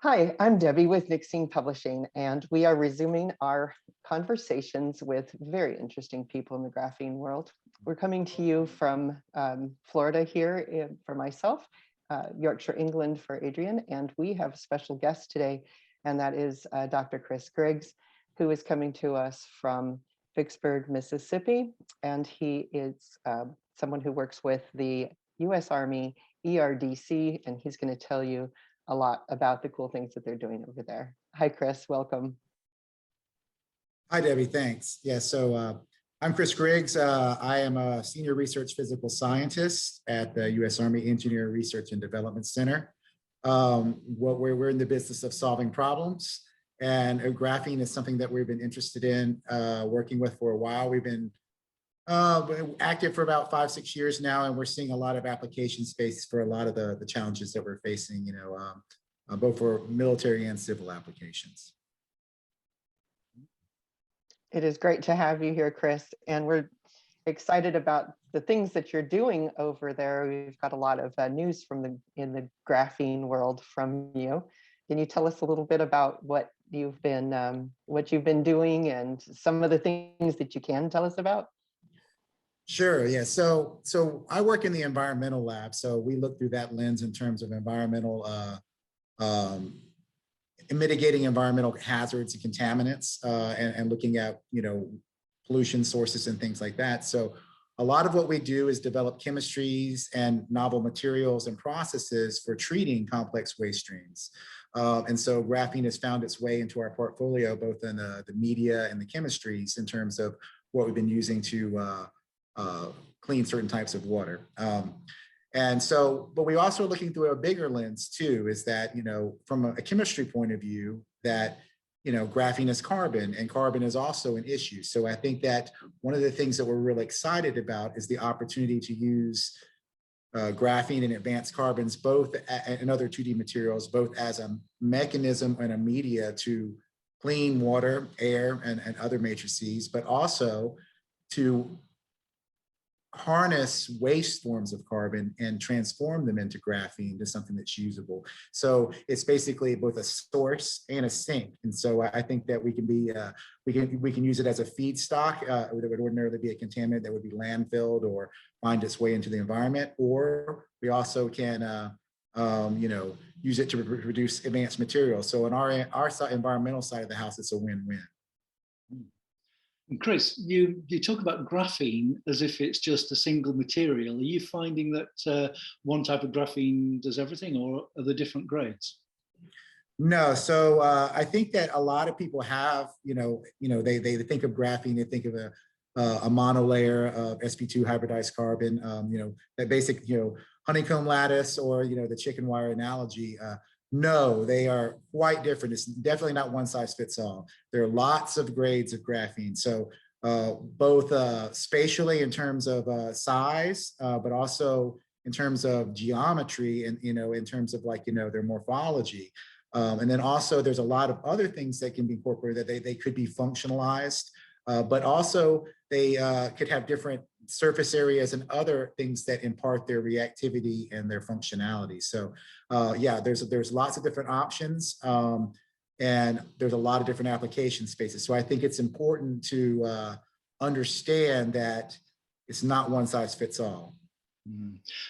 Hi, I'm Debbie with Nixene Publishing, and we are resuming our conversations with very interesting people in the graphene world. We're coming to you from Florida here for myself, Yorkshire, England for Adrian, and we have a special guest today, and that is Dr. Chris Griggs, who is coming to us from Vicksburg, Mississippi, and he is someone who works with the U.S. Army ERDC, and he's going to tell you a lot about the cool things that they're doing over there. Hi, Chris, welcome. Hi, Debbie, thanks. Yeah, so I'm Chris Griggs. I am a senior research physical scientist at the U.S. Army Engineer Research and Development Center. We're in the business of solving problems, and graphene is something that we've been interested in working with for a while. We've been active for about 5-6 years now, and we're seeing a lot of application space for a lot of the challenges that we're facing, both for military and civil applications. It is great to have you here, Chris, and we're excited about the things that you're doing over there. We've got a lot of news in the graphene world from you. Can you tell us a little bit about what you've been doing and some of the things that you can tell us about? Sure, yeah. So I work in the environmental lab. So we look through that lens in terms of environmental, mitigating environmental hazards and contaminants, and looking at, pollution sources and things like that. So a lot of what we do is develop chemistries and novel materials and processes for treating complex waste streams. And so graphene has found its way into our portfolio, both in the media and the chemistries in terms of what we've been using to clean certain types of water. But we also are looking through a bigger lens too, is that, from a chemistry point of view, that, graphene is carbon, and carbon is also an issue. So I think that one of the things that we're really excited about is the opportunity to use graphene and advanced carbons, both and other 2D materials, both as a mechanism and a media to clean water, air, and other matrices, but also to harness waste forms of carbon and transform them into graphene to something that's usable. So it's basically both a source and a sink. And so I think that we can use it as a feedstock that would ordinarily be a contaminant that would be landfilled or find its way into the environment. Or we also can use it to produce advanced materials. So on our environmental side of the house, it's a win-win. Chris, you talk about graphene as if it's just a single material. Are you finding that one type of graphene does everything, or are there different grades? No, so I think that a lot of people have, they think of graphene, they think of a monolayer of sp2 hybridized carbon, that basic, honeycomb lattice, or the chicken wire analogy. No, they are quite different. It's definitely not one size fits all. There are lots of grades of graphene. So both spatially in terms of size, but also in terms of geometry and, in terms of their morphology. And then also there's a lot of other things that can be incorporated, that they could be functionalized, but also they could have different surface areas and other things that impart their reactivity and their functionality. So yeah, there's lots of different options, and there's a lot of different application spaces. So I think it's important to understand that it's not one size fits all.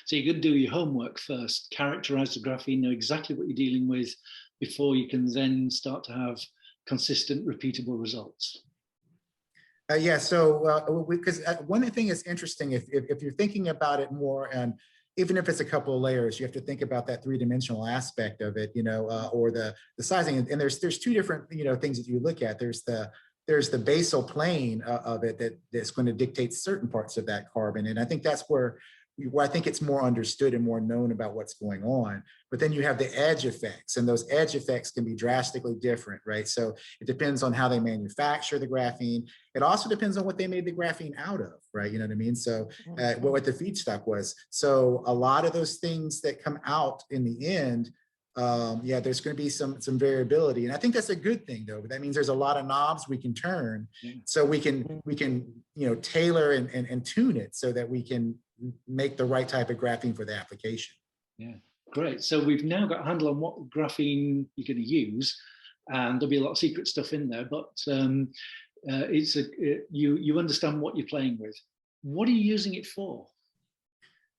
So you're going to do your homework first, characterize the graphene, know exactly what you're dealing with before you can then start to have consistent, repeatable results. Yeah, so because one thing is interesting, if you're thinking about it more, and even if it's a couple of layers, you have to think about that three-dimensional aspect of it, or the sizing. And there's two different things that you look at. There's the basal plane of it that's going to dictate certain parts of that carbon, and I think that's where I think it's more understood and more known about what's going on. But then you have the edge effects, and those edge effects can be drastically different, right? So it depends on how they manufacture the graphene. It also depends on what they made the graphene out of, right? You know what I mean? So what the feedstock was. So a lot of those things that come out in the end, yeah, there's going to be some variability, and I think that's a good thing, though. That means there's a lot of knobs we can turn, so we can tailor and tune it so that we can make the right type of graphene for the application. Yeah. Great. So we've now got a handle on what graphene you're going to use, and there'll be a lot of secret stuff in there, but you understand what you're playing with. What are you using it for?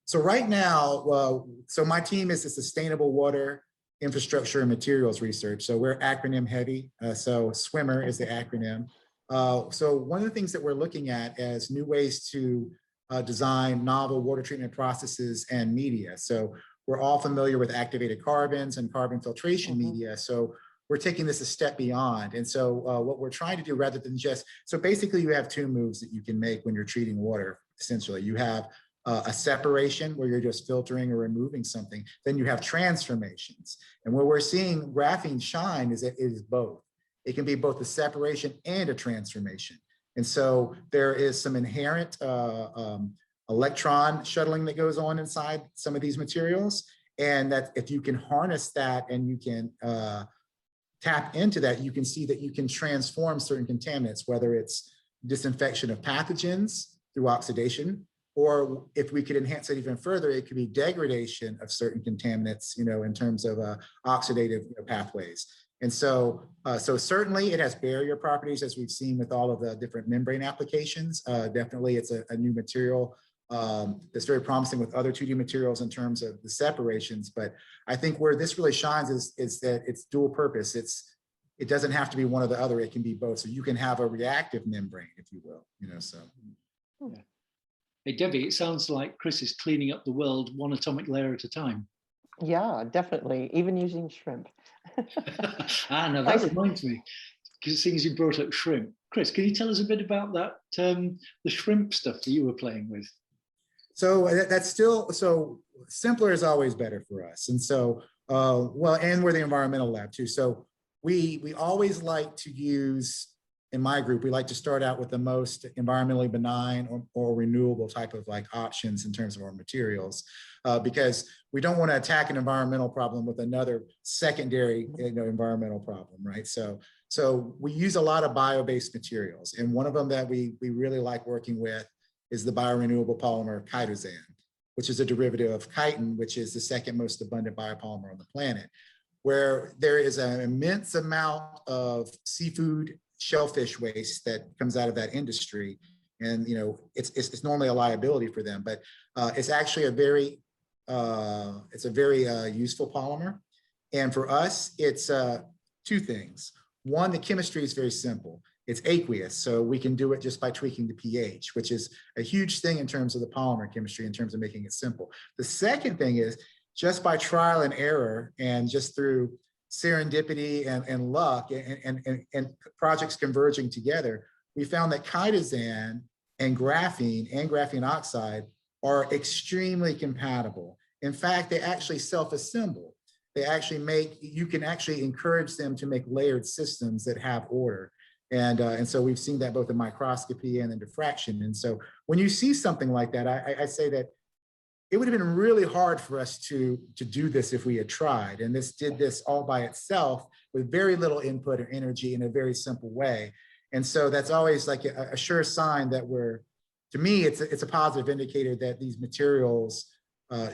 So right now, so my team is the Sustainable Water Infrastructure and Materials Research. So we're acronym heavy. So SWIMMER is the acronym. So one of the things that we're looking at as new ways to design novel water treatment processes and media. So we're all familiar with activated carbons and carbon filtration media. So we're taking this a step beyond. And so what we're trying to do, rather than just, so basically you have two moves that you can make when you're treating water, essentially. You have a separation where you're just filtering or removing something. Then you have transformations. And where we're seeing graphene shine is that it is both. It can be both a separation and a transformation. And so there is some inherent electron shuttling that goes on inside some of these materials. And that if you can harness that and you can tap into that, you can see that you can transform certain contaminants, whether it's disinfection of pathogens through oxidation, or if we could enhance it even further, it could be degradation of certain contaminants, in terms of oxidative pathways. And so, so certainly it has barrier properties, as we've seen with all of the different membrane applications. Definitely it's a new material that's very promising with other 2D materials in terms of the separations. But I think where this really shines is that it's dual purpose. It doesn't have to be one or the other, it can be both. So you can have a reactive membrane, if you will, so. Yeah. Hey, Debbie, it sounds like Chris is cleaning up the world one atomic layer at a time. Yeah, definitely. Even using shrimp. Now that reminds me, because seeing as you brought up shrimp, Chris, can you tell us a bit about that, the shrimp stuff that you were playing with? So that's still, so simpler is always better for us. And so, well, and we're the environmental lab too. So we always like to use, in my group, we like to start out with the most environmentally benign or renewable type of options in terms of our materials, because we don't want to attack an environmental problem with another secondary environmental problem, right? So we use a lot of bio-based materials. And one of them that we really like working with is the biorenewable polymer chitosan, which is a derivative of chitin, which is the second most abundant biopolymer on the planet, where there is an immense amount of seafood shellfish waste that comes out of that industry. And it's normally a liability for them, but it's actually a very useful polymer. And for us, it's two things. One, the chemistry is very simple. It's aqueous, so we can do it just by tweaking the pH, which is a huge thing in terms of the polymer chemistry, in terms of making it simple. The second thing is, just by trial and error and just through serendipity and luck and projects converging together, we found that chitosan and graphene oxide are extremely compatible. In fact, they actually self-assemble. They actually you can actually encourage them to make layered systems that have order. And so we've seen that both in microscopy and in diffraction. And so when you see something like that, I say that it would have been really hard for us to do this if we had tried. And this did this all by itself with very little input or energy in a very simple way. And so that's always like a sure sign that to me, it's a positive indicator that these materials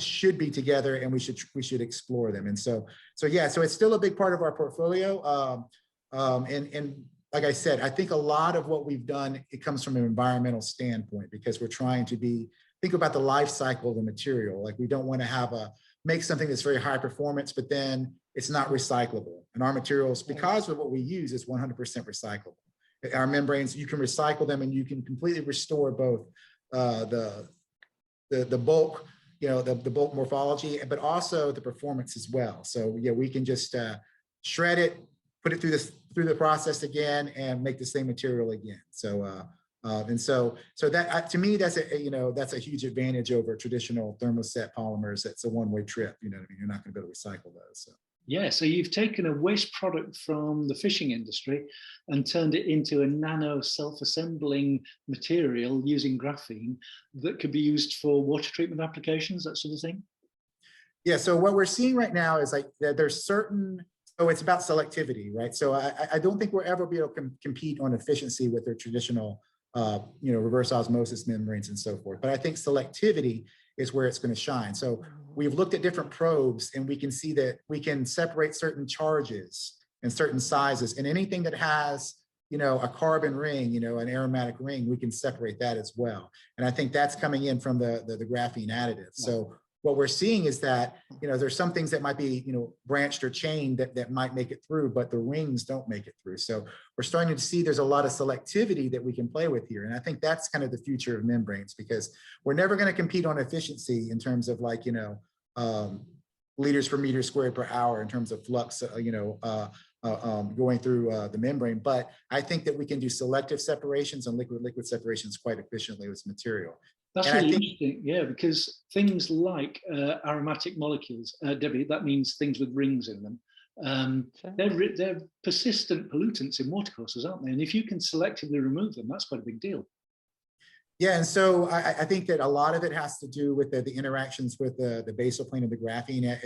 should be together and we should explore them. And so yeah, so it's still a big part of our portfolio. And like I said, I think a lot of what we've done, it comes from an environmental standpoint, because we're trying to think about the life cycle of the material. Like, we don't want to make something that's very high performance, but then it's not recyclable. And our materials, because of what we use, is 100% recyclable. Our membranes, you can recycle them and you can completely restore both the bulk, the bulk morphology, but also the performance as well. So yeah, we can just shred it, put it through the process again, and make the same material again. So so that to me, that's a huge advantage over traditional thermoset polymers. That's a one-way trip. You know what I mean? You're not going to be able to recycle those. So. Yeah, so you've taken a waste product from the fishing industry and turned it into a nano self-assembling material using graphene that could be used for water treatment applications, that sort of thing? Yeah, so what we're seeing right now is that there's certain, so it's about selectivity, right? So I don't think we'll ever be able to compete on efficiency with their traditional reverse osmosis membranes and so forth. But I think selectivity is where it's going to shine. So we've looked at different probes and we can see that we can separate certain charges and certain sizes, and anything that has, a carbon ring, an aromatic ring, we can separate that as well. And I think that's coming in from the graphene additive. So what we're seeing is that, there's some things that might be, branched or chained that might make it through, but the rings don't make it through. So we're starting to see there's a lot of selectivity that we can play with here. And I think that's kind of the future of membranes, because we're never going to compete on efficiency in terms of like, liters per meter squared per hour in terms of flux, going through the membrane. But I think that we can do selective separations and liquid-liquid separations quite efficiently with material. That's really interesting, yeah, because things like aromatic molecules, Debbie, that means things with rings in them. They're persistent pollutants in watercourses, aren't they? And if you can selectively remove them, that's quite a big deal. Yeah, and so I think that a lot of it has to do with the interactions with the basal plane of the graphene,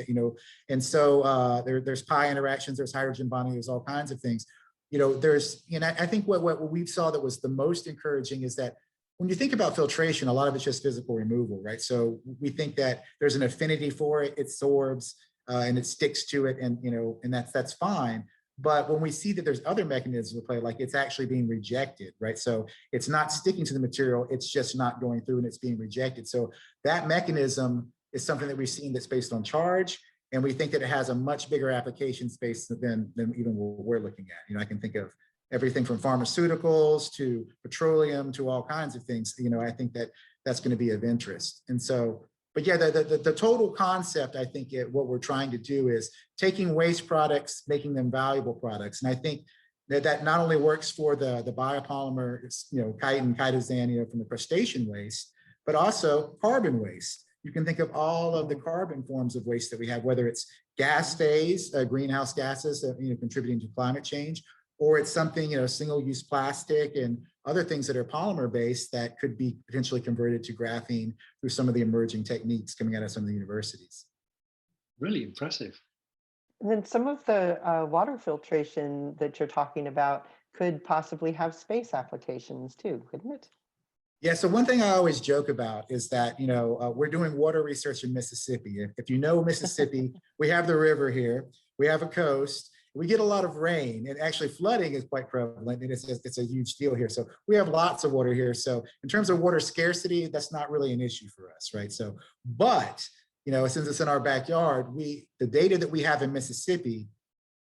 and so there's pi interactions, there's hydrogen bonding, there's all kinds of things. I think what we saw that was the most encouraging is that when you think about filtration, a lot of it's just physical removal, right? So we think that there's an affinity for it, it sorbs and it sticks to it, and that's fine. But when we see that there's other mechanisms at play, like it's actually being rejected, right? So it's not sticking to the material, it's just not going through and it's being rejected. So that mechanism is something that we've seen that's based on charge. And we think that it has a much bigger application space than even what we're looking at. I can think of everything from pharmaceuticals to petroleum to all kinds of things. I think that that's going to be of interest. And so, but yeah, the total concept, I think what we're trying to do is taking waste products, making them valuable products. And I think that not only works for the biopolymer, chitin, chitosan, from the crustacean waste, but also carbon waste. You can think of all of the carbon forms of waste that we have, whether it's gas phase, greenhouse gases, contributing to climate change, or it's something, single-use plastic and other things that are polymer-based that could be potentially converted to graphene through some of the emerging techniques coming out of some of the universities. Really impressive. And then some of the water filtration that you're talking about could possibly have space applications too, couldn't it? Yeah, so one thing I always joke about is that, we're doing water research in Mississippi. If you know Mississippi, we have the river here, we have a coast, we get a lot of rain, and actually flooding is quite prevalent, and it's a huge deal here. So we have lots of water here. So in terms of water scarcity, that's not really an issue for us, right? So, but, since it's in our backyard, the data that we have in Mississippi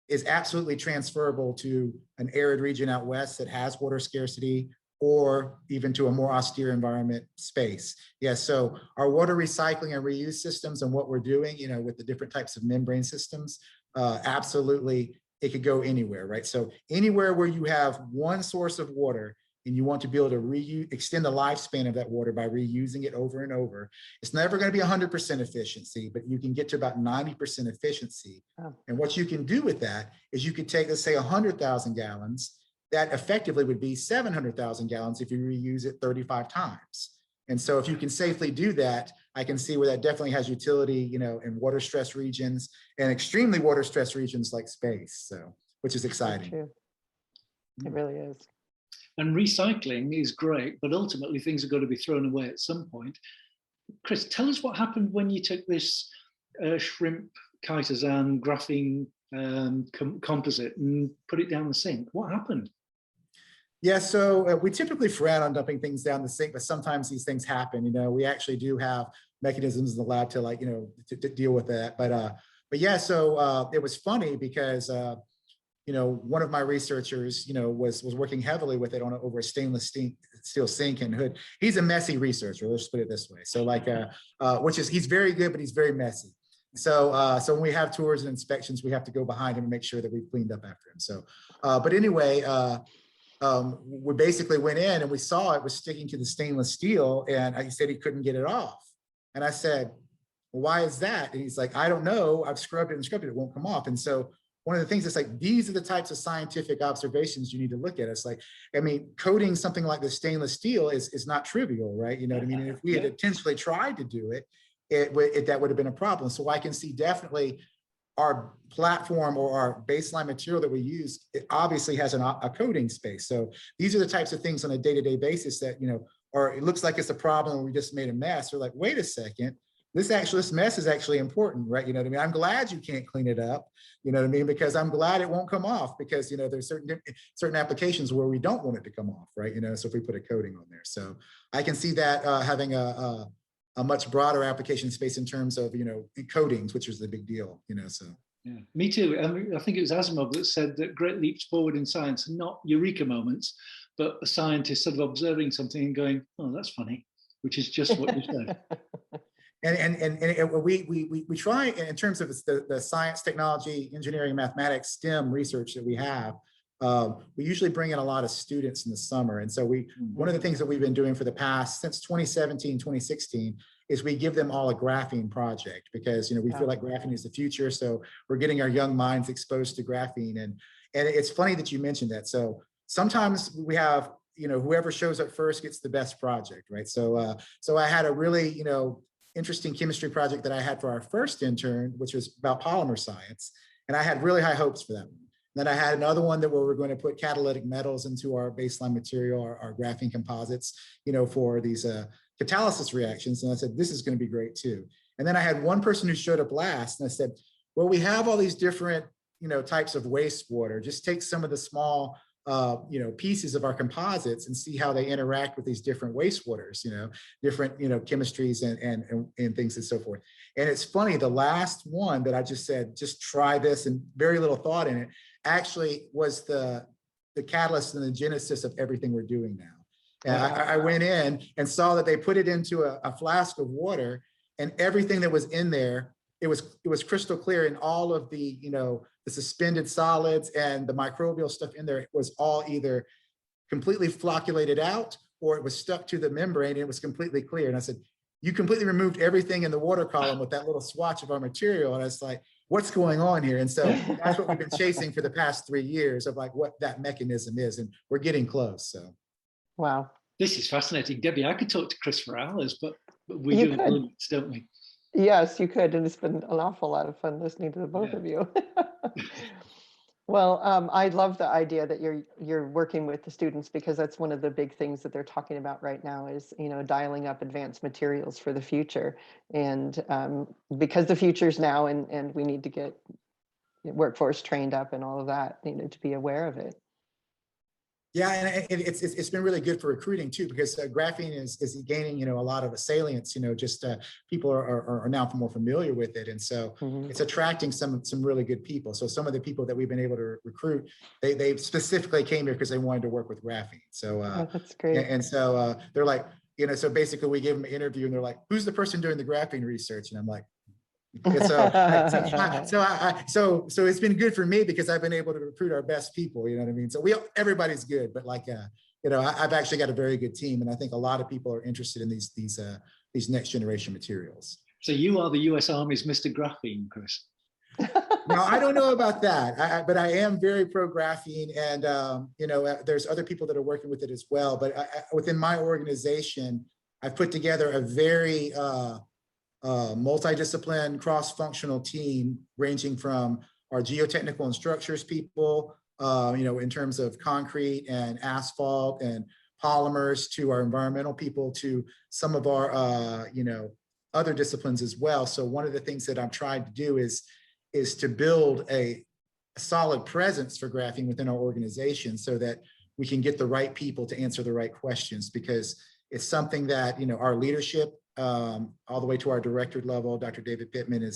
is absolutely transferable to an arid region out west that has water scarcity, or even to a more austere environment space. Yeah, so our water recycling and reuse systems and what we're doing, with the different types of membrane systems, absolutely, it could go anywhere, right? So anywhere where you have one source of water and you want to be able to extend the lifespan of that water by reusing it over and over, it's never going to be 100% efficiency, but you can get to about 90% efficiency. Oh. And what you can do with that is you could take, let's say, 100,000 gallons, that effectively would be 700,000 gallons if you reuse it 35 times. And so if you can safely do that, I can see where that definitely has utility, in water stress regions and extremely water stress regions like space. So, which is exciting. True. It really is. And recycling is great, but ultimately things are going to be thrown away at some point. Chris, tell us what happened when you took this shrimp chitosan graphene composite and put it down the sink. What happened? Yeah, so we typically frown on dumping things down the sink, but sometimes these things happen. We actually do have mechanisms in the lab to to deal with that. But yeah, so it was funny because one of my researchers was working heavily with it over a stainless steel sink and hood. He's a messy researcher. Let's put it this way. So he's very good, but he's very messy. So when we have tours and inspections, we have to go behind him and make sure that we've cleaned up after him. So, but anyway. We basically went in and we saw it was sticking to the stainless steel, and he said he couldn't get it off. And I said, well, why is that? And he's like, I don't know. I've scrubbed it and scrubbed it. It won't come off. And so one of the things is these are the types of scientific observations you need to look at. It's coating something like the stainless steel is not trivial, right? You know what I mean? And if we had intentionally tried to do it, that would have been a problem. So I can see definitely our platform or our baseline material that we use, it obviously has a coating space. So these are the types of things on a day-to-day basis that, or it looks like it's a problem and we just made a mess. We're like, wait a second, this mess is actually important, right? You know what I mean? I'm glad you can't clean it up, you know what I mean? Because I'm glad it won't come off, because, you know, there's certain applications where we don't want it to come off, right? You know, so if we put a coating on there. So I can see that having a much broader application space in terms of, you know, coatings, which is the big deal, you know, so. Yeah, me too. I mean, I think it was Asimov that said that great leaps forward in science are not eureka moments, but a scientist sort of observing something and going, oh, that's funny, which is just what you said. And we try, in terms of the science, technology, engineering, mathematics, STEM research that we have, we usually bring in a lot of students in the summer. And so one of the things that we've been doing for the past, since 2017, 2016, is we give them all a graphene project, because, you know, we feel like graphene is the future. So we're getting our young minds exposed to graphene. And it's funny that you mentioned that. So sometimes we have, you know, whoever shows up first gets the best project, right? So I had a really, you know, interesting chemistry project that I had for our first intern, which was about polymer science. And I had really high hopes for that one. Then I had another one where we're going to put catalytic metals into our baseline material, our graphene composites, you know, for these catalysis reactions. And I said, this is going to be great too. And then I had one person who showed up last, and I said, well, we have all these different, you know, types of wastewater. Just take some of the small you know, pieces of our composites and see how they interact with these different wastewaters, you know, different, you know, chemistries and things and so forth. And it's funny, the last one that I just said, just try this, and very little thought in it, actually was the catalyst and the genesis of everything we're doing now. And I went in and saw that they put it into a flask of water, and everything that was in there, it was crystal clear, and all of the, you know, the suspended solids and the microbial stuff in there was all either completely flocculated out, or it was stuck to the membrane and it was completely clear. And I said, you completely removed everything in the water column with that little swatch of our material. And I was like, what's going on here? And so that's what we've been chasing for the past 3 years, of like what that mechanism is. And we're getting close. So. Wow. This is fascinating. Debbie, I could talk to Chris for hours, but we do have limits, don't we? Yes, you could. And it's been an awful lot of fun listening to the both of you. Well, I love the idea that you're working with the students, because that's one of the big things that they're talking about right now is, you know, dialing up advanced materials for the future. And because the future's now, and we need to get workforce trained up and all of that, you know, to be aware of it. Yeah, and it's been really good for recruiting too, because graphene is gaining, you know, a lot of salience. You know, just people are now more familiar with it, and so it's attracting some really good people. So some of the people that we've been able to recruit, they specifically came here because they wanted to work with graphene. So that's great. And so they're like, you know, so basically we gave them an interview, and they're like, who's the person doing the graphene research? And I'm like, so it's been good for me, because I've been able to recruit our best people, you know what I mean? So everybody's good, but like, you know, I've actually got a very good team, and I think a lot of people are interested in these next generation materials. So you are the US Army's Mr. Graphene, Chris. Now, I don't know about that, but I am very pro graphene, and you know, there's other people that are working with it as well. But within my organization, I've put together a very multidiscipline, cross-functional team, ranging from our geotechnical and structures people, you know, in terms of concrete and asphalt and polymers, to our environmental people, to some of our, you know, other disciplines as well. So one of the things that I'm trying to do is to build a solid presence for graphene within our organization, so that we can get the right people to answer the right questions, because it's something that, you know, our leadership, all the way to our director level, Dr. David Pittman,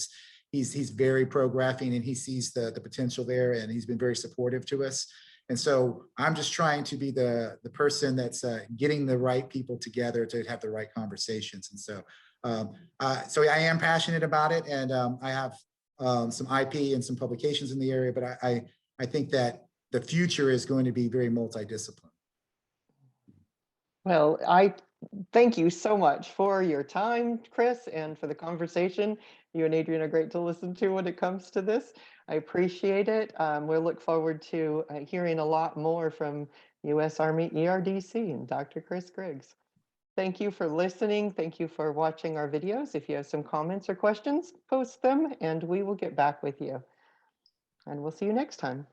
he's very pro graphene, and he sees the potential there, and he's been very supportive to us. And so I'm just trying to be the person that's getting the right people together to have the right conversations. And so so I am passionate about it, and I have some IP and some publications in the area, but I think that the future is going to be very multidisciplinary. Well, I thank you so much for your time, Chris, and for the conversation. You and Adrian are great to listen to when it comes to this. I appreciate it. We'll look forward to hearing a lot more from U.S. Army ERDC and Dr. Chris Griggs. Thank you for listening. Thank you for watching our videos. If you have some comments or questions, post them, and we will get back with you. And we'll see you next time.